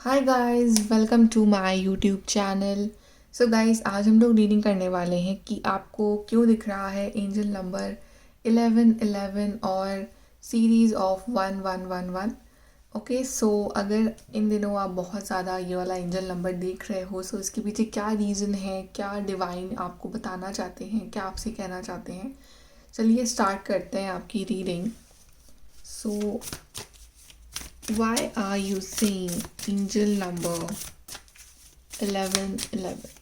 Hi guys, welcome to my YouTube channel. So guys, आज हम लोग रीडिंग करने वाले हैं कि आपको क्यों दिख रहा है एंजल नंबर 1111 और सीरीज़ ऑफ 1111। ओके, सो अगर इन दिनों आप बहुत ज़्यादा ये वाला एंजल नंबर देख रहे हो, सो इसके पीछे क्या रीज़न है, क्या डिवाइन आपको बताना चाहते हैं, क्या आपसे कहना चाहते हैं। चलिए स्टार्ट करते हैं आपकी reading. So why are you seeing angel number 1111?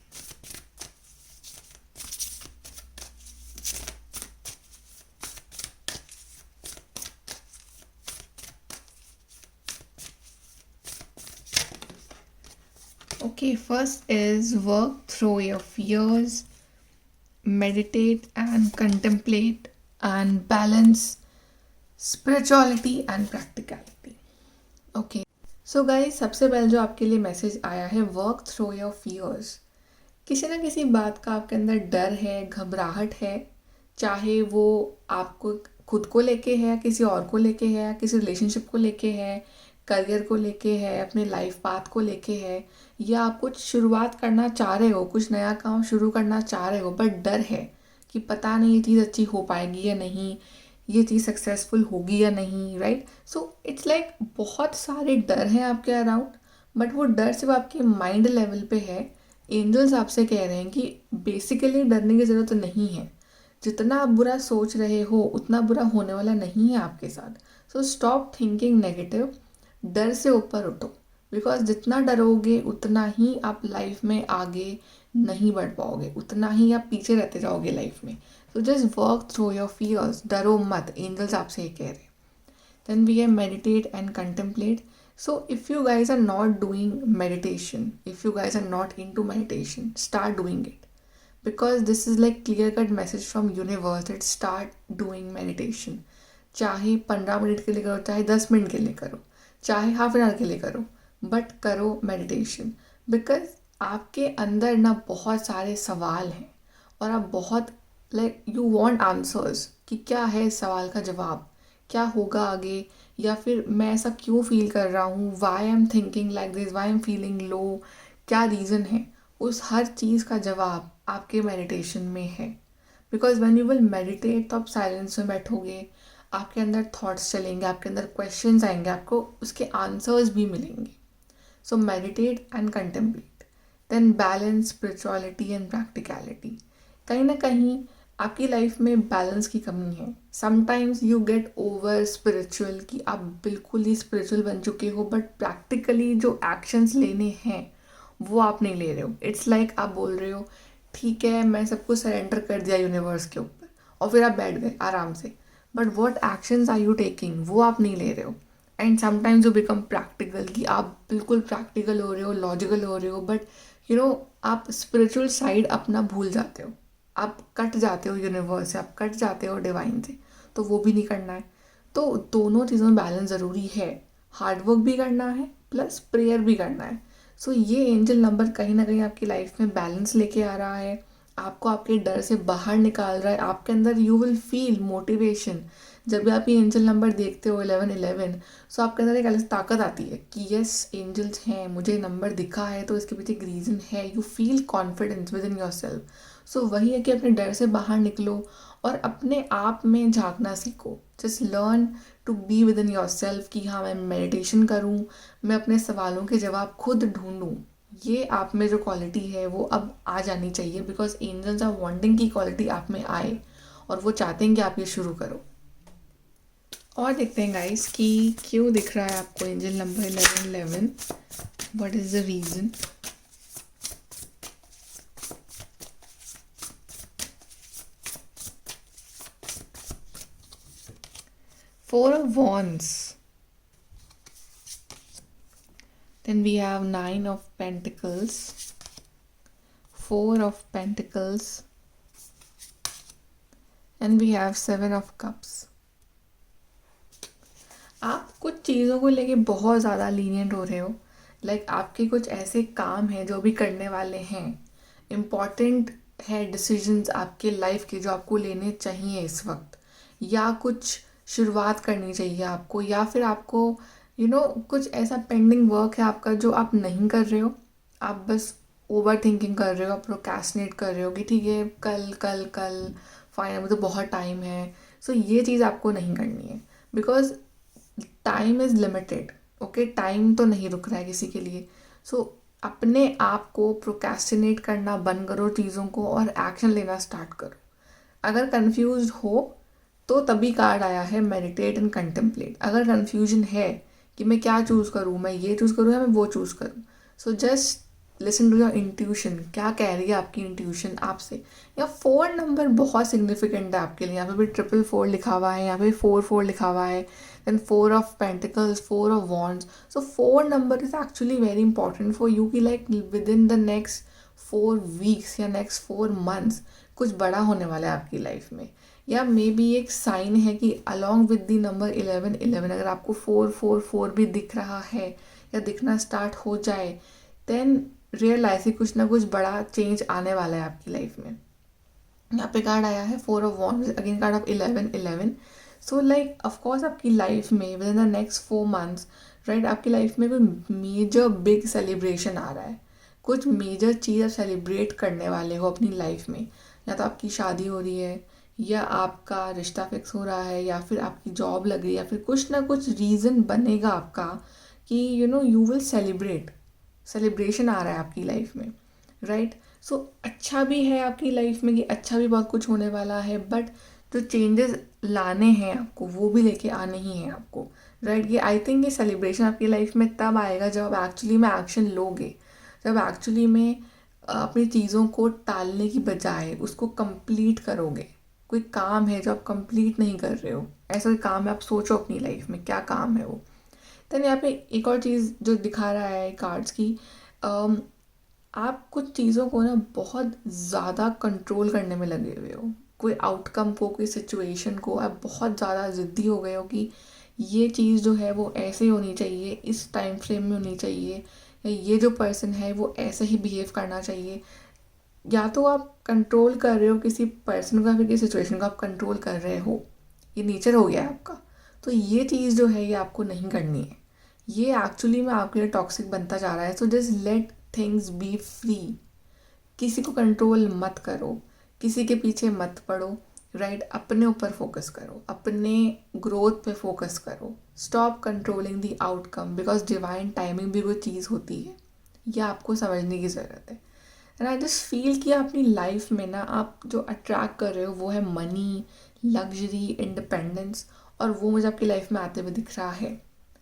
Okay, first is work through your fears, meditate and contemplate, and balance spirituality and practicality. Okay, so guys, सबसे पहले जो आपके लिए मैसेज आया है, वर्क थ्रू योर फियर्स। किसी ना किसी बात का आपके अंदर डर है, घबराहट है, चाहे वो आपको खुद को लेके है, किसी और को लेके है, किसी रिलेशनशिप को लेके है, करियर को लेके है, अपने लाइफ पाथ को लेके है, या आप कुछ शुरुआत करना चाह रहे हो, कुछ नया काम शुरू करना चाह रहे हो, बट डर है कि पता नहीं ये चीज़ अच्छी हो पाएगी या नहीं, ये चीज़ सक्सेसफुल होगी या नहीं। राइट, सो इट्स लाइक बहुत सारे डर हैं आपके अराउंड, बट वो डर सिर्फ आपके माइंड लेवल पे है। एंजल्स आपसे कह रहे हैं कि बेसिकली डरने की ज़रूरत नहीं है। जितना आप बुरा सोच रहे हो उतना बुरा होने वाला नहीं है आपके साथ। सो स्टॉप थिंकिंग नेगेटिव, डर से ऊपर उठो। बिकॉज जितना डरोगे उतना ही आप लाइफ में आगे नहीं बढ़ पाओगे, उतना ही आप पीछे रहते जाओगे लाइफ में। So just work through your fears, डरो मत, एंजल्स आपसे ये कह रहे हैं। Then we have meditate and contemplate. So if you guys are not doing meditation, if you guys are not into meditation, start doing it, because this is like clear cut message from universe that start doing meditation. चाहे 15 minute के लिए करो, चाहे 10 minute के लिए करो, चाहे half an hour के लिए करो, बट करो मेडिटेशन। बिकॉज आपके अंदर ना बहुत सारे सवाल हैं और आप बहुत लाइक यू वांट आंसर्स कि क्या है इस सवाल का जवाब, क्या होगा आगे, या फिर मैं ऐसा क्यों फील कर रहा हूँ, why I am thinking like this, why I am feeling low, क्या रीज़न है। उस हर चीज़ का जवाब आपके मेडिटेशन में है। Because when you will meditate तो आप साइलेंस में बैठोगे, आपके अंदर थॉट्स चलेंगे, आपके अंदर क्वेश्चंस आएंगे, आपको उसके आंसर्स भी मिलेंगे। So meditate and contemplate, then balance spirituality and practicality. कहीं ना कहीं आपकी लाइफ में बैलेंस की कमी है। Sometimes you get over spiritual कि आप बिल्कुल ही स्पिरिचुअल बन चुके हो, बट प्रैक्टिकली जो एक्शंस लेने हैं वो आप नहीं ले रहे हो। इट्स लाइक आप बोल रहे हो ठीक है मैं सब कुछ सरेंडर कर दिया यूनिवर्स के ऊपर, और फिर आप बैठ गए आराम से, but what actions are you taking वो आप नहीं ले रहे हो। And sometimes you become practical कि आप बिल्कुल प्रैक्टिकल हो रहे हो, लॉजिकल हो रहे हो, बट यू नो आप स्पिरिचुअल साइड अपना भूल जाते हो, आप कट जाते हो यूनिवर्स से, आप कट जाते हो डिवाइन से, तो वो भी नहीं करना है। तो दोनों चीज़ों में बैलेंस ज़रूरी है, हार्डवर्क भी करना है प्लस प्रेयर भी करना है। सो ये एंजल नंबर कहीं ना कहीं आपकी लाइफ में बैलेंस लेके आ रहा है, आपको आपके डर से बाहर निकाल रहा है। आपके अंदर यू विल फील मोटिवेशन। जब भी आप ये एंजल नंबर देखते हो 1111, सो आपके अंदर एक अलग ताकत आती है कि यस एंजल्स हैं, मुझे नंबर दिखा है तो इसके पीछे एक रीज़न है। You feel confidence within yourself. So वही है कि अपने डर से बाहर निकलो और अपने आप में झांकना सीखो। Just learn to be within yourself कि हाँ मैं मेडिटेशन करूँ, मैं अपने सवालों के जवाब खुद ढूंढूँ। ये आप में जो क्वालिटी है वो अब आ जानी चाहिए, बिकॉज एंजल्स आर वांटिंग की क्वालिटी आप में आए और वो चाहते हैं कि आप ये शुरू करो। और देखते हैं गाइस कि क्यों दिख रहा है आपको angel number 1111, what is the reason. Four of Wands. Then we have Nine of Pentacles, Four of Pentacles, and we have Seven of Cups. आप कुछ चीज़ों को लेके बहुत ज़्यादा लीनियंट हो रहे हो। लाइक आपके कुछ ऐसे काम हैं जो भी करने वाले हैं, इम्पॉर्टेंट है डिसीजंस आपके लाइफ के जो आपको लेने चाहिए इस वक्त, या कुछ शुरुआत करनी चाहिए आपको, या फिर आपको कुछ ऐसा पेंडिंग वर्क है आपका जो आप नहीं कर रहे हो, आप बस ओवर थिंकिंग कर रहे हो, आप प्रोक्रेस्टिनेट कर रहे हो कि ठीक है कल कल कल, फाइन अभी तो बहुत टाइम है। सो ये चीज़ आपको नहीं करनी है, because time is limited. Okay, time तो नहीं रुक रहा है किसी के लिए। सो अपने आप को प्रोक्रेस्टिनेट करना बंद करो चीज़ों को और एक्शन लेना स्टार्ट करो। अगर कंफ्यूज हो तो तभी कार्ड आया है मेडिटेट एंड कंटेम्पलेट। अगर कंफ्यूजन है कि मैं क्या चूज़ करूँ, मैं ये चूज़ करूँ या मैं वो चूज़ करूँ, so just listen to your intuition. क्या कह रही है आपकी इंट्यूशन आपसे? या 4 नंबर बहुत सिग्निफिकेंट है आपके लिए। यहाँ पे भी 444 लिखा हुआ है, यहाँ पे 44 लिखा हुआ है, then 4 of pentacles, 4 of wands. So 4 number is actually very important for you कि like within the next 4 weeks या नेक्स्ट 4 मंथ्स कुछ बड़ा होने वाला है आपकी लाइफ में। या मे बी एक साइन है कि अलॉन्ग विद द नंबर 11 अगर आपको 444 भी दिख रहा है या दिखना स्टार्ट हो जाए, देन रियलाइज कि कुछ ना कुछ बड़ा चेंज आने वाला है आपकी लाइफ में। यहाँ पे कार्ड आया है 4 of wands, again card of 11 so like of course आपकी लाइफ में with in the next 4 months, right, आपकी लाइफ में कोई मेजर बिग सेलिब्रेशन आ रहा है। कुछ मेजर चीज़ आप सेलिब्रेट करने वाले हो अपनी लाइफ में। या तो आपकी शादी हो रही है, या आपका रिश्ता फिक्स हो रहा है, या फिर आपकी जॉब लग रही है, या फिर कुछ ना कुछ रीज़न बनेगा आपका कि यू विल सेलिब्रेट। सेलिब्रेशन आ रहा है आपकी लाइफ में, राइट। सो अच्छा भी है आपकी लाइफ में कि अच्छा भी बहुत कुछ होने वाला है, बट जो चेंजेस लाने हैं आपको वो भी लेके आने ही हैं आपको, राइट। ये आई थिंक ये सेलिब्रेशन आपकी लाइफ में तब आएगा जब आप एक्चुअली में एक्शन लोगे, जब एक्चुअली में अपनी चीज़ों को टालने की बजाय उसको कंप्लीट करोगे। कोई काम है जो आप कंप्लीट नहीं कर रहे हो, ऐसा कोई काम है, आप सोचो अपनी लाइफ में क्या काम है वो। देन यहाँ पे एक और चीज़ जो दिखा रहा है कार्ड्स की, आप कुछ चीज़ों को ना बहुत ज़्यादा कंट्रोल करने में लगे हुए हो। कोई आउटकम को, कोई सिचुएशन को आप बहुत ज़्यादा ज़िद्दी हो गए हो कि ये चीज़ जो है वो ऐसे होनी चाहिए, इस टाइम फ्रेम में होनी चाहिए, या ये जो पर्सन है वो ऐसे ही बिहेव करना चाहिए। या तो आप कंट्रोल कर रहे हो किसी पर्सन को या फिर किसी सिचुएशन को आप कंट्रोल कर रहे हो, ये नेचर हो गया है आपका। तो ये चीज़ जो है ये आपको नहीं करनी है, ये एक्चुअली में आपके लिए टॉक्सिक बनता जा रहा है। So just let things B free. किसी को कंट्रोल मत करो, किसी के पीछे मत पड़ो, राइट। अपने ऊपर फोकस करो, अपने ग्रोथ पे फोकस करो। Stop controlling the outcome, because divine timing भी कोई चीज़ होती है, यह आपको समझने की ज़रूरत है। एंड आई जस्ट फील कि अपनी लाइफ में ना आप जो अट्रैक्ट कर रहे हो वो है मनी, लग्जरी, इंडिपेंडेंस, और वो मुझे आपकी लाइफ में आते हुए दिख रहा है।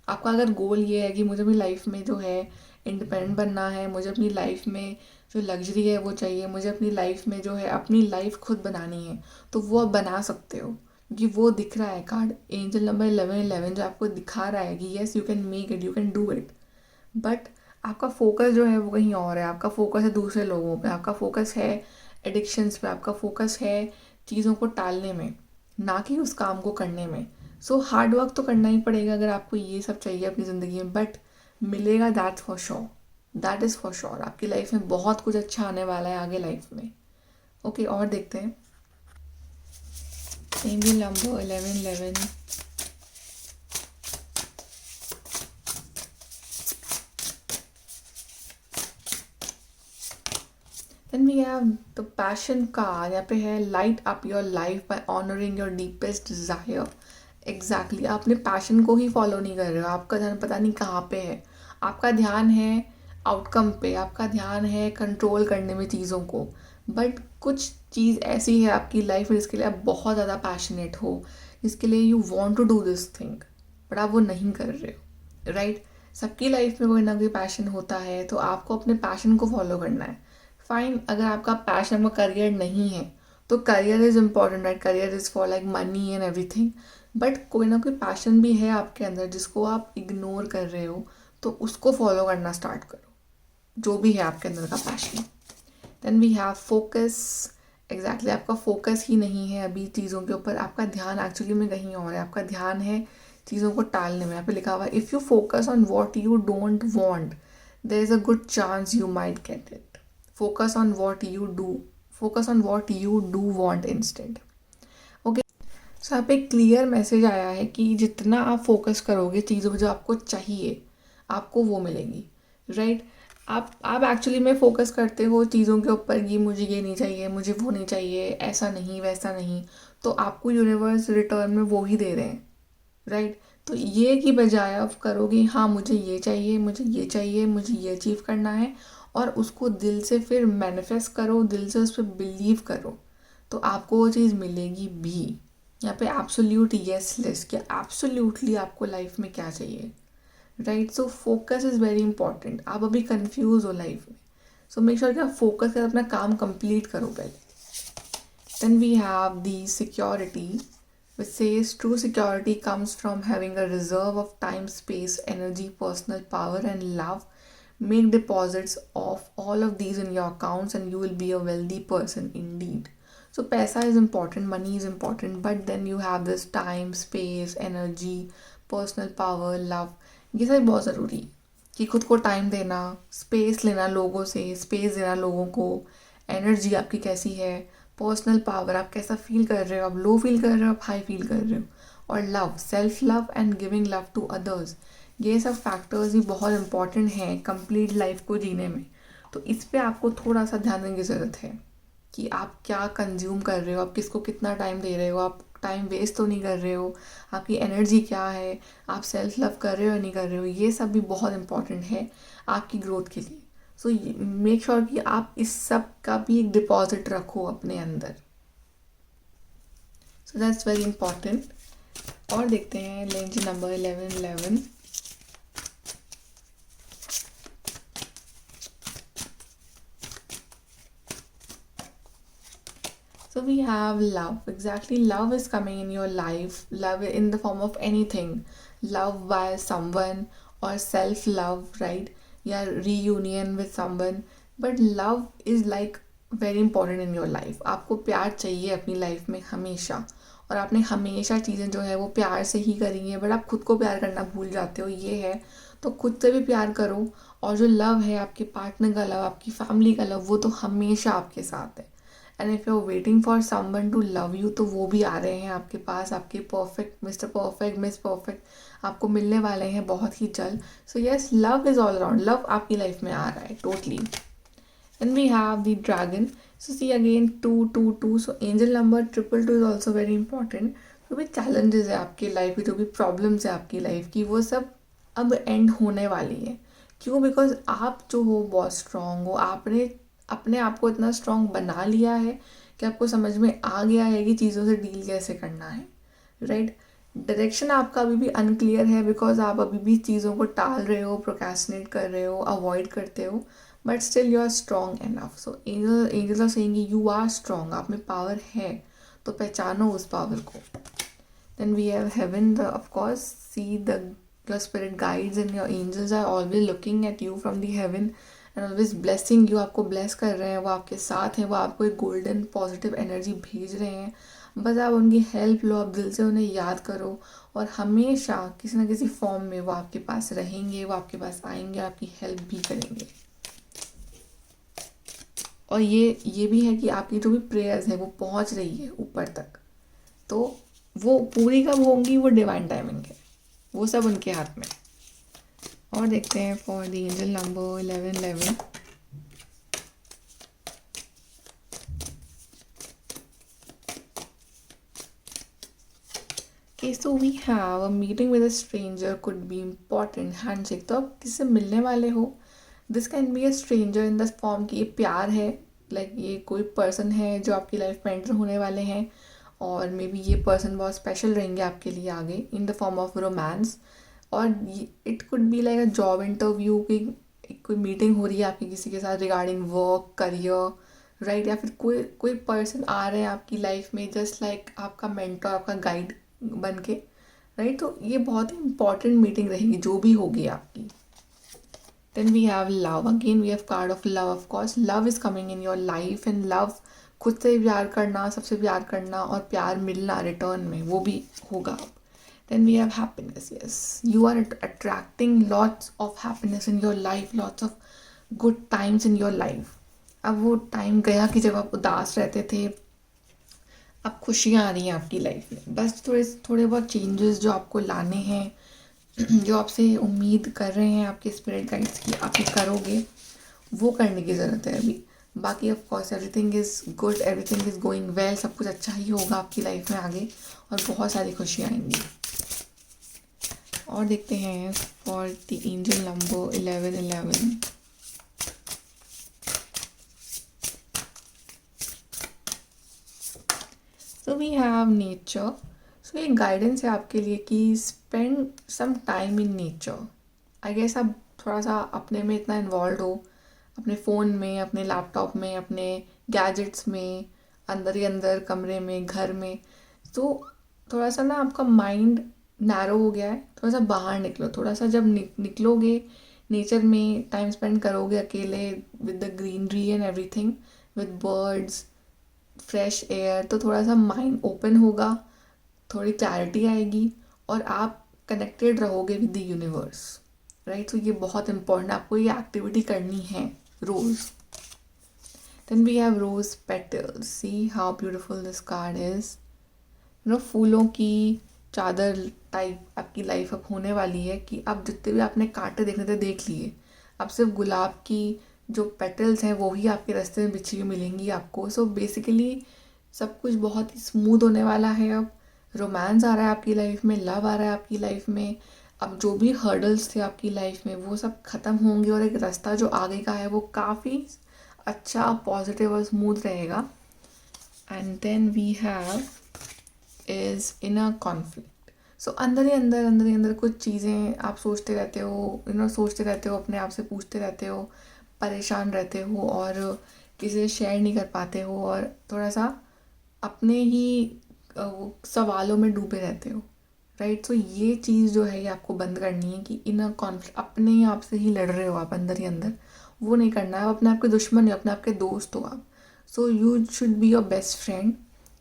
आपका अगर गोल ये है कि मुझे अपनी लाइफ में जो है इंडिपेंडेंट बनना है, मुझे अपनी लाइफ में जो लग्जरी है वो चाहिए, मुझे अपनी लाइफ में जो है अपनी लाइफ खुद बनानी है, तो वो आप बना सकते हो। क्योंकि वो दिख रहा है कार्ड एंजल नंबर 11 जो आपको दिखा रहा है कि yes you can make it, you can do it. But आपका फोकस जो है वो कहीं और है। आपका फोकस है दूसरे लोगों पे, आपका फोकस है एडिक्शंस पे, आपका फोकस है चीज़ों को टालने में, ना कि उस काम को करने में। सो हार्ड वर्क तो करना ही पड़ेगा अगर आपको ये सब चाहिए अपनी ज़िंदगी में, बट मिलेगा, that's for sure, that is for sure. आपकी लाइफ में बहुत कुछ अच्छा आने वाला है आगे लाइफ में। ओके, और देखते हैं angel number 11 Then we have the passion card. यहाँ पे है light up your life by honoring your deepest desire. Exactly, आप अपने पैशन को ही फॉलो नहीं कर रहे हो, आपका ध्यान पता नहीं कहाँ पे है। आपका ध्यान है आउटकम पे, आपका ध्यान है कंट्रोल करने में चीज़ों को, बट कुछ चीज़ ऐसी है आपकी लाइफ में जिसके लिए आप बहुत ज़्यादा पैशनेट हो, जिसके लिए you want to do this thing, but आप वो नहीं कर रहे हो, राइट। सबकी लाइफ में कोई ना कोई पैशन होता है, तो आपको अपने पैशन को फॉलो करना है। फाइन, अगर आपका पैशन, आपका करियर नहीं है तो career is important, right. Career is for like money and everything, but कोई ना कोई पैशन भी है आपके अंदर जिसको आप इग्नोर कर रहे हो, तो उसको फॉलो करना स्टार्ट करो, जो भी है आपके अंदर का passion. Then we have focus. Exactly, आपका फोकस ही नहीं है अभी चीज़ों के ऊपर, आपका ध्यान एक्चुअली में कहीं और है। आपका ध्यान है चीज़ों को टालने में। यहाँ पे लिखा हुआ है if you focus on what you don't want there is a good chance you might get it. Focus on what you do. Focus on what you do want instead. Okay. सो यहाँ पे क्लियर मैसेज आया है कि जितना आप focus करोगे चीज़ों पे जो आपको चाहिए आपको वो मिलेगी, राइट। आप एक्चुअली में फोकस करते हो चीज़ों के ऊपर कि मुझे ये नहीं चाहिए, मुझे वो नहीं चाहिए, ऐसा नहीं वैसा नहीं, तो आपको यूनिवर्स रिटर्न में वो ही दे रहे हैं, राइट। तो ये की बजाय आप करोगे हाँ मुझे ये चाहिए, मुझे ये चाहिए, मुझे ये अचीव करना है, और उसको दिल से फिर मैनिफेस्ट करो, दिल से उस पर बिलीव करो, तो आपको वो चीज़ मिलेगी भी। यहाँ पे एब्सोल्यूट यस लिस्ट, क्या एब्सोल्यूटली आपको लाइफ में क्या चाहिए, right. So focus is very important. आप अभी कंफ्यूज हो लाइफ में, सो मेक श्योर कि आप फोकस कर अपना काम कंप्लीट करो पहले। Then we have the security, which says true security comes from having a reserve of time, space, energy, personal power, and love. Make deposits of all of these in your accounts, and you will be a wealthy person indeed. So, paisa is important, money is important, but then you have this time, space, energy, personal power, love. ये सब बहुत ज़रूरी है कि खुद को time देना, space लेना लोगों से, स्पेस देना लोगों को, एनर्जी आपकी कैसी है, पर्सनल पावर आप कैसा फील कर रहे हो, आप लो फील कर रहे हो, आप हाई फील कर रहे हो, और love, self love and giving love to others, ये सब फैक्टर्स भी बहुत इंपॉर्टेंट हैं कंप्लीट लाइफ को जीने में। तो इस पे आपको थोड़ा सा ध्यान देने की ज़रूरत है कि आप क्या कंज्यूम कर रहे हो, आप किसको कितना टाइम दे रहे हो, आप टाइम वेस्ट तो नहीं कर रहे हो, आपकी एनर्जी क्या है, आप सेल्फ लव कर रहे हो या नहीं कर रहे हो, ये सब भी बहुत इंपॉर्टेंट है आपकी ग्रोथ के लिए। सो मेक श्योर कि आप इस सब का भी एक डिपॉजिट रखो अपने अंदर। So that's very important. और देखते हैं length number 1111। So we have love. Exactly, love is coming in your life. Love in the form of anything. Love by someone or self-love, right? Yeah, reunion with someone. But love is like very important in your life. आपको प्यार चाहिए अपनी life में हमेशा, और आपने हमेशा चीज़ें जो है वो प्यार से ही करी हैं, बट आप खुद को प्यार करना भूल जाते हो, ये है। तो खुद से भी प्यार करो, और जो लव है आपके पार्टनर का लव, आपकी फैमिली का लव, वो तो हमेशा आपके साथ है। And if you are waiting for someone to love you, तो वो भी आ रहे हैं आपके पास, आपके perfect mister perfect miss perfect आपको मिलने वाले हैं बहुत ही जल्द। So yes, love is all around, love आपकी लाइफ में आ रहा है totally. And we have the dragon. So see again 222, so angel number 222 is also very important. जो भी चैलेंजेस है आपकी लाइफ की, जो भी प्रॉब्लम्स है आपकी लाइफ की, वो सब अब एंड होने वाली है। क्यों? बिकॉज आप जो हो बहुत स्ट्रांग हो, आपने अपने आप को इतना स्ट्रांग बना लिया है कि आपको समझ में आ गया है कि चीज़ों से डील कैसे करना है, राइट। डायरेक्शन आपका अभी भी अनक्लियर है, बिकॉज आप अभी भी चीज़ों को टाल रहे हो, प्रोक्रेस्टिनेट कर रहे हो, अवॉइड करते हो, but still you are strong enough. So angels are saying you are strong, आप में पावर है, तो पहचानो उस पावर को। Then we have heaven, of course see the your spirit guides and your angels are always looking at you from the heaven and always blessing you, आपको bless कर रहे हैं, वो आपके साथ हैं, वो आपको एक गोल्डन पॉजिटिव एनर्जी भेज रहे हैं। बस आप उनकी हेल्प लो, आप दिल से उन्हें याद करो, और हमेशा किसी ना किसी फॉर्म में वो आपके पास रहेंगे, वो आपके पास आएंगे, आपकी हेल्प भी करेंगे। और ये भी है कि आपकी जो भी प्रेयर्स है वो पहुंच रही है ऊपर तक, तो वो पूरी कब होंगी, वो डिवाइन टाइमिंग है, वो सब उनके हाथ में। और देखते हैं for the angel number 1111। Okay, so we have a meeting with a stranger could be important, handshake। तो आप किससे मिलने वाले हो, this can be a stranger in the form कि ये प्यार है, लाइक ये कोई पर्सन है जो आपकी लाइफ में एंटर होने वाले हैं, और मे बी ये पर्सन बहुत स्पेशल रहेंगे आपके लिए आगे in the form of romance. और it could be like a job interview की कोई मीटिंग हो रही है आपकी किसी के साथ रिगार्डिंग वर्क, करियर, राइट। या फिर कोई कोई पर्सन आ रहे हैं आपकी लाइफ में जस्ट लाइक आपका मेंटर, आपका गाइड बन के, राइट। तो ये बहुत ही इंपॉर्टेंट मीटिंग रहेगी जो भी होगी आपकी। Then we have love, again we have card of love. Of course love is coming in your life, and love, खुद से प्यार करना, सबसे प्यार करना, और प्यार मिलना रिटर्न में, वो भी होगा। Then we have happiness. Yes, you are attracting lots of happiness in your life, lots of good times in your life. अब वो टाइम गया कि जब आप उदास रहते थे, अब खुशियाँ आ रही हैं आपकी लाइफ में, बस थोड़े थोड़े बहुत चेंजेस जो आपको लाने हैं, जो आपसे उम्मीद कर रहे हैं आपके स्पिरिट गाइड्स की, आप ये करोगे, वो करने की ज़रूरत है अभी। बाकी of course everything is good, everything is going well, सब कुछ अच्छा ही होगा आपकी लाइफ में आगे, और बहुत सारी खुशियाँ आएंगी। और देखते हैं for the angel number 1111। So we have nature. So ये गाइडेंस है आपके लिए कि spend some time in nature. I guess आप थोड़ा सा अपने में इतना इन्वॉल्व हो, अपने फ़ोन में, अपने लैपटॉप में, अपने गैजेट्स में, अंदर ही अंदर कमरे में, घर में, तो थोड़ा सा ना आपका माइंड नैरो हो गया है। थोड़ा सा बाहर निकलो, थोड़ा सा जब निकलोगे नेचर में, टाइम स्पेंड करोगे अकेले with the greenery and everything, with birds, fresh air, तो थोड़ा सा माइंड ओपन होगा, थोड़ी क्लैरिटी आएगी, और आप कनेक्टेड रहोगे विद द यूनिवर्स, राइट। तो ये बहुत इंपॉर्टेंट, आपको ये एक्टिविटी करनी है रोज़। Then we have rose petals, see how beautiful this card is. फूलों की चादर टाइप आपकी लाइफ अब होने वाली है, कि अब जितने भी आपने कांटे देखने थे देख लिए, अब सिर्फ गुलाब की जो पेटल्स हैं वो ही आपके रास्ते में बिछी हुई मिलेंगी आपको। सो बेसिकली सब कुछ बहुत ही स्मूथ होने वाला है। अब रोमांस आ रहा है आपकी लाइफ में, लव आ रहा है आपकी लाइफ में। अब जो भी हर्डल्स थे आपकी लाइफ में वो सब ख़त्म होंगे, और एक रास्ता जो आगे का है वो काफ़ी अच्छा, पॉजिटिव और स्मूथ रहेगा। And then we have is inner conflict. So अंदर ही अंदर कुछ चीज़ें आप सोचते रहते हो, सोचते रहते हो, अपने आप से पूछते रहते हो, परेशान रहते हो, और किसी से शेयर नहीं कर पाते हो, और थोड़ा सा अपने ही सवालों में डूबे रहते हो, राइट। सो ये चीज़ जो है ये आपको बंद करनी है, कि इनर कॉन्फ्लिक्ट अपने आप से ही लड़ रहे हो आप अंदर ही अंदर, वो नहीं करना है। अपने आप के दुश्मन हो, अपने आप के दोस्त हो आप। So you should be your best friend,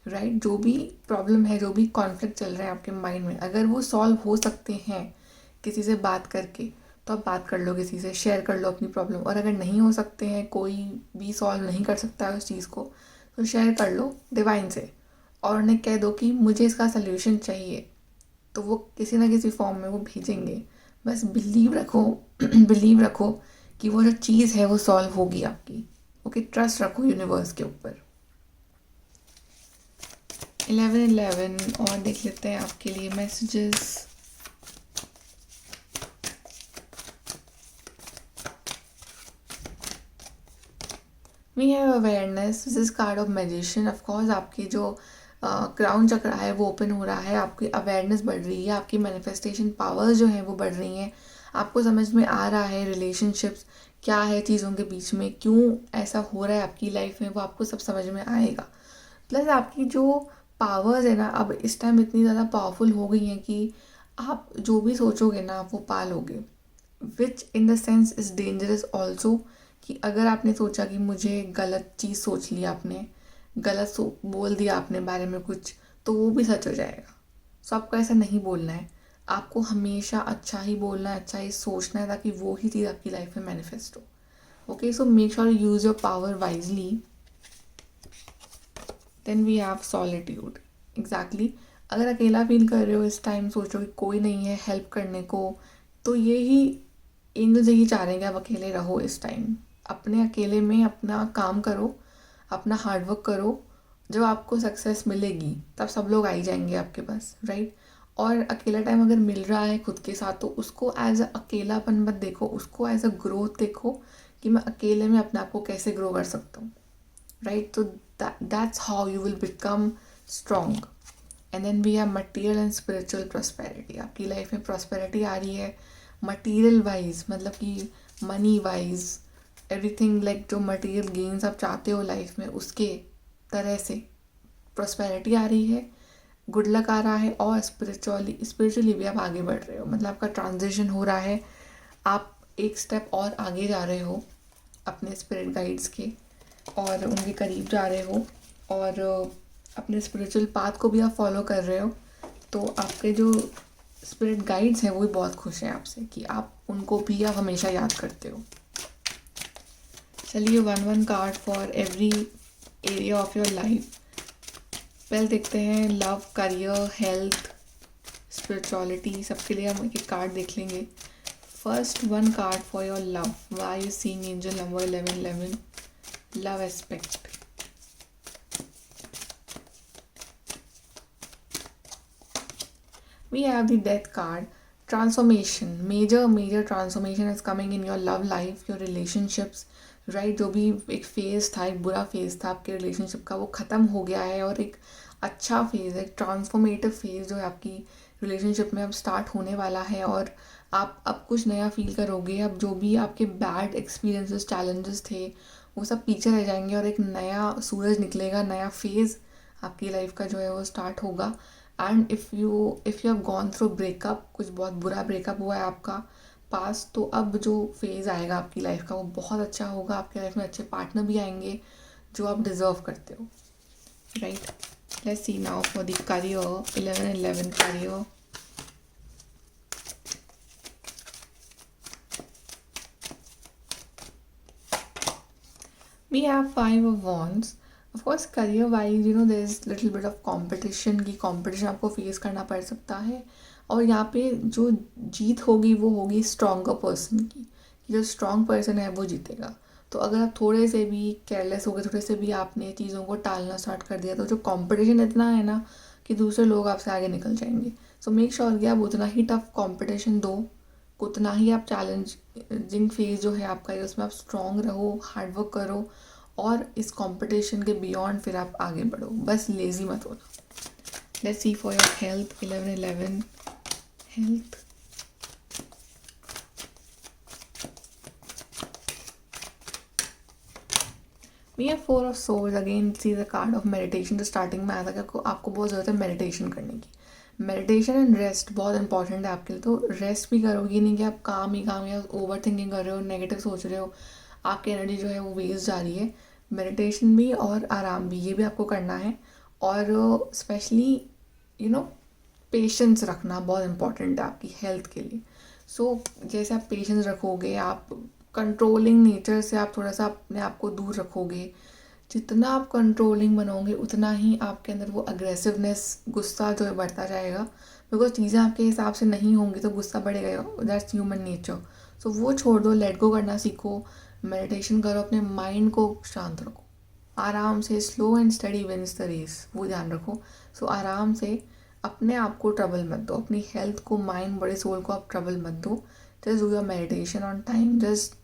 right. जो भी प्रॉब्लम है, जो भी कॉन्फ्लिक्ट चल रहे हैं आपके माइंड में, अगर वो सॉल्व हो सकते हैं किसी से बात करके, तो आप बात कर लो, किसी से शेयर कर लो अपनी प्रॉब्लम। और अगर नहीं हो सकते हैं, कोई भी सॉल्व नहीं कर सकता है उस चीज़ को, तो शेयर कर लो डिवाइन से, और उन्हें कह दो कि मुझे इसका सल्यूशन चाहिए, तो वो किसी ना किसी फॉर्म में वो भेजेंगे। बस बिलीव रखो बिलीव रखो कि वो जो चीज़ है वो सॉल्व होगी आपकी। ओके, ट्रस्ट रखो यूनिवर्स के ऊपर। 1111 और देख लेते हैं आपके लिए messages. We have awareness, this is card of magician. Of course आपकी जो क्राउन चक्र है वो ओपन हो रहा है, आपकी अवेयरनेस बढ़ रही है, आपकी मैनिफेस्टेशन पावर्स जो हैं वो बढ़ रही हैं। आपको समझ में आ रहा है रिलेशनशिप्स क्या है, चीज़ों के बीच में क्यों ऐसा हो रहा है आपकी लाइफ में, वो आपको सब समझ में आएगा। प्लस आपकी जो पावर्स है ना, अब इस टाइम इतनी ज़्यादा पावरफुल हो गई हैं कि आप जो भी सोचोगे ना आप वो पालोगे, which in the sense is dangerous also. कि अगर आपने सोचा कि मुझे गलत चीज़ सोच लिया, आपने गलत बोल दिया अपने बारे में कुछ, तो वो भी सच हो जाएगा। सो आपको ऐसा नहीं बोलना है, आपको हमेशा अच्छा ही बोलना है, अच्छा ही सोचना है, ताकि वो ही चीज़ आपकी लाइफ में मैनिफेस्ट हो। Okay, so make sure you use your power wisely. Then we have solitude. Exactly, अगर अकेला फील कर रहे हो इस टाइम, सोचो कि कोई नहीं है हेल्प करने को, तो ये ही एंजल्स यही चाह रहे हैं कि आप अकेले रहो इस टाइम। अपने अकेले में अपना काम करो, अपना हार्डवर्क करो। जब आपको सक्सेस मिलेगी तब सब लोग आ ही जाएंगे आपके पास, राइट। और अकेला टाइम अगर मिल रहा है खुद के साथ, तो उसको एज अ अकेलापन मत देखो, उसको एज अ ग्रोथ देखो, कि मैं अकेले में अपने आप को कैसे ग्रो कर सकता हूँ, राइट। तो that's how you will become strong. And then we have material and spiritual prosperity. आपकी लाइफ में प्रॉस्पेरिटी आ रही है मटीरियल वाइज, मतलब कि मनी वाइज, एवरीथिंग लाइक जो मटीरियल गेन्स आप चाहते हो लाइफ में, उसके तरह से प्रॉस्पेरिटी आ रही है, गुड लक आ रहा है। और स्पिरिचुअली भी आप आगे बढ़ रहे हो, मतलब आपका ट्रांजिशन हो रहा है, आप एक स्टेप और आगे जा रहे हो अपने स्पिरिट गाइड्स के, और उनके करीब जा रहे हो, और अपने स्पिरिचुअल पाथ को भी आप फॉलो कर रहे हो। तो आपके जो स्पिरिट गाइड्स हैं वो भी बहुत खुश हैं आपसे, कि आप उनको भी आप हमेशा याद करते हो। चलिए 1 card for every area of your life. पहले देखते हैं लव, करियर, हेल्थ, स्पिरिचुअलिटी, सबके लिए हम एक एक कार्ड देख लेंगे. First one card for your love. Why you seeing angel number 1111? Love aspect. We have the death card. Transformation. Major transformation is coming in your love life, your relationships. Right, जो भी एक phase था, एक बुरा phase था आपके relationship का, वो ख़त्म हो गया है और एक अच्छा फेज़, एक ट्रांसफॉर्मेटिव फेज़ जो है आपकी रिलेशनशिप में अब स्टार्ट होने वाला है. और आप अब कुछ नया फील करोगे. अब जो भी आपके बैड एक्सपीरियंसेस, चैलेंजेस थे, वो सब पीछे रह जाएंगे और एक नया सूरज निकलेगा, नया फेज़ आपकी लाइफ का जो है वो स्टार्ट होगा. And if you have gone through breakup, कुछ बहुत बुरा ब्रेकअप हुआ है आपका पास, तो अब जो फेज़ आएगा आपकी लाइफ का वो बहुत अच्छा होगा. आपकी लाइफ में अच्छे पार्टनर भी आएंगे जो आप डिज़र्व करते हो. Right, let's see now for the career. 1111 career. We have 5 of wands. Of course, career wise, there's little bit of competition. की competition आपको फेस करना पड़ सकता है. और यहाँ पे जो जीत होगी वो होगी स्ट्रॉन्गर पर्सन की. जो स्ट्रॉन्ग पर्सन है वो जीतेगा. तो अगर आप थोड़े से भी केयरलेस हो गए, थोड़े से भी आपने चीज़ों को टालना स्टार्ट कर दिया, तो जो कंपटीशन इतना है ना कि दूसरे लोग आपसे आगे निकल जाएंगे. सो मेक श्योर कि आप उतना ही टफ कंपटीशन दो, उतना ही आप चैलेंजिंग फेज जो है आपका, उसमें आप स्ट्रॉन्ग रहो, हार्डवर्क करो और इस कंपटीशन के बियॉन्ड फिर आप आगे बढ़ो. बस लेज़ी मत होना. Let's see for your health. 1111 health. We have 4 of swords. Again, see the card of meditation. तो स्टार्टिंग में आया था कि आपको बहुत ज़रूरत है मेडिटेशन करने की. मेडिटेशन एंड रेस्ट बहुत इंपॉर्टेंट है आपके लिए. तो रेस्ट भी करोगे, नहीं कि आप काम ही काम या ओवर थिंकिंग कर रहे हो, नेगेटिव सोच रहे हो, आपकी एनर्जी जो है वो वेस्ट जा रही है. मेडिटेशन भी और आराम भी, ये भी आपको करना है. और स्पेशली पेशेंस रखना बहुत इंपॉर्टेंट है आपकी हेल्थ के लिए. सो जैसे आप पेशेंस रखोगे, आप कंट्रोलिंग नेचर से आप थोड़ा सा अपने आप को दूर रखोगे. जितना आप कंट्रोलिंग बनोगे उतना ही आपके अंदर वो अग्रेसिवनेस, गुस्सा जो है बढ़ता जाएगा. बिकॉज चीज़ें आपके हिसाब से नहीं होंगी तो गुस्सा बढ़ेगा. That's human nature. सो वो छोड़ दो, लेट गो करना सीखो, मेडिटेशन करो, अपने माइंड को शांत रखो. आराम से, slow and study wins the race, वो ध्यान रखो. सो आराम से अपने आप को ट्रबल मत दो, अपनी हेल्थ को, माइंड, बॉडी, सोल को आप ट्रबल मत दो. Just do your meditation on time. Just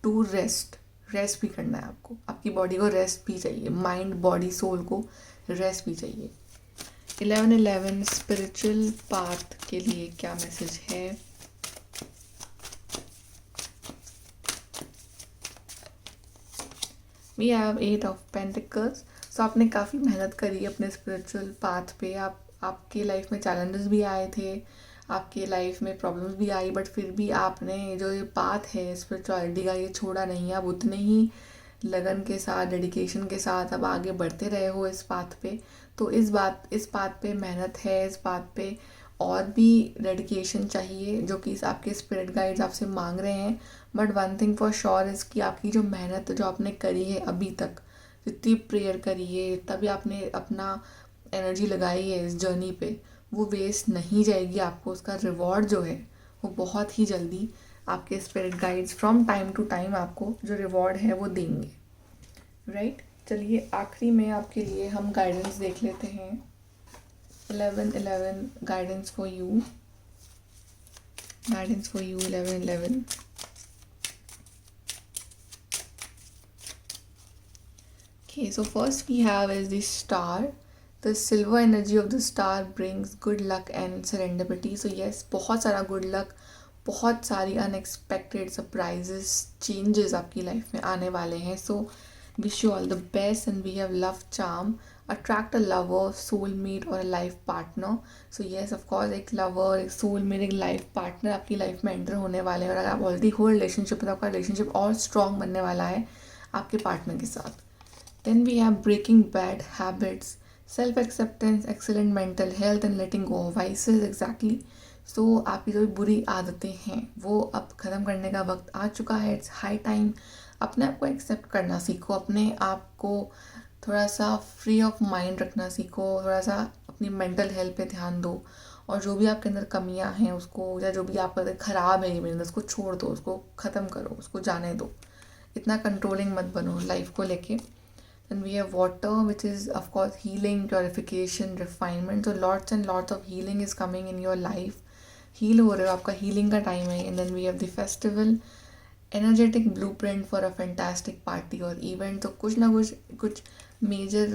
to rest भी करना है आपको. आपकी बॉडी को रेस्ट भी चाहिए, माइंड, बॉडी, सोल को रेस्ट भी चाहिए. 1111 स्पिरिचुअल पाथ के लिए क्या मैसेज है? We have 8 of pentacles. So आपने काफ़ी मेहनत करी अपने स्पिरिचुअल पाथ पे. आपके लाइफ में चैलेंजेस भी आए थे, आपके लाइफ में प्रॉब्लम्स भी आई, बट फिर भी आपने जो ये पाथ है स्पिरिचुअलिटी का, ये छोड़ा नहीं. आप उतने ही लगन के साथ, डेडिकेशन के साथ अब आगे बढ़ते रहे हो इस पाथ पे. तो इस पाथ पे मेहनत है, इस पाथ पे और भी डेडिकेशन चाहिए जो कि आपके स्पिरिट गाइड्स आपसे मांग रहे हैं. But one thing for sure is कि आपकी जो मेहनत जो आपने करी है अभी तक, जितनी प्रेयर करी है, तभी आपने अपना एनर्जी लगाई है इस जर्नी पे, वो वेस्ट नहीं जाएगी. आपको उसका रिवॉर्ड जो है वो बहुत ही जल्दी आपके spirit guides from time to time आपको जो रिवॉर्ड है वो देंगे. राइट, चलिए आखिरी में आपके लिए हम गाइडेंस देख लेते हैं. 1111 guidance for you. 1111. Okay, so first we have is the star. The silver energy of the star brings good luck and serendipity. So yes, बहुत सारा good luck, बहुत सारी unexpected surprises, changes आपकी लाइफ में आने वाले हैं. So wish you all the best and we have love charm. Attract a lover, soulmate or a life partner. So yes, of course, एक lover, एक soulmate, एक life partner आपकी life में एंटर होने वाले हैं. और अगर आप ऑलरेडी हो रिलेशनशिप में तो आपका रिलेशनशिप और स्ट्रॉन्ग बनने वाला है आपके पार्टनर के साथ. Then we have breaking bad habits, self-acceptance, excellent mental health and letting go of vices. Exactly. So आपकी जो बुरी आदतें हैं वो अब ख़त्म करने का वक्त आ चुका है. It's high time. अपने आप को एक्सेप्ट करना सीखो, अपने आप को थोड़ा सा फ्री ऑफ माइंड रखना सीखो, थोड़ा सा अपनी मेंटल हेल्थ पे ध्यान दो, और जो भी आपके अंदर कमियां हैं उसको, या जो भी आपके अंदर ख़राब है ये मेरे अंदर, उसको छोड़ दो, उसको ख़त्म करो, उसको जाने दो, इतना कंट्रोलिंग मत बनो लाइफ को लेके. Then we have water, which is of course healing, purification, refinement. So lots and lots of healing is coming in your life. Heal हो रहे हो, आपका healing का time है. And then we have the festival, energetic blueprint for a fantastic party or event. तो कुछ major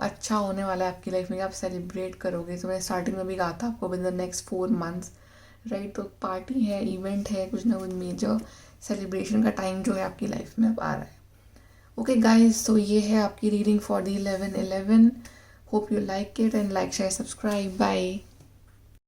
अच्छा होने वाला है आपकी लाइफ में, आप सेलिब्रेट करोगे. तो मैं स्टार्टिंग में भी कहा था आपको, with the next 4 months, right. तो पार्टी है, इवेंट है, कुछ ना कुछ मेजर सेलिब्रेशन का टाइम जो है आपकी लाइफ में अब आ रहा है. ओके गाइज, तो ये है आपकी reading for the 11/11. Hope you like it and like share subscribe. Bye.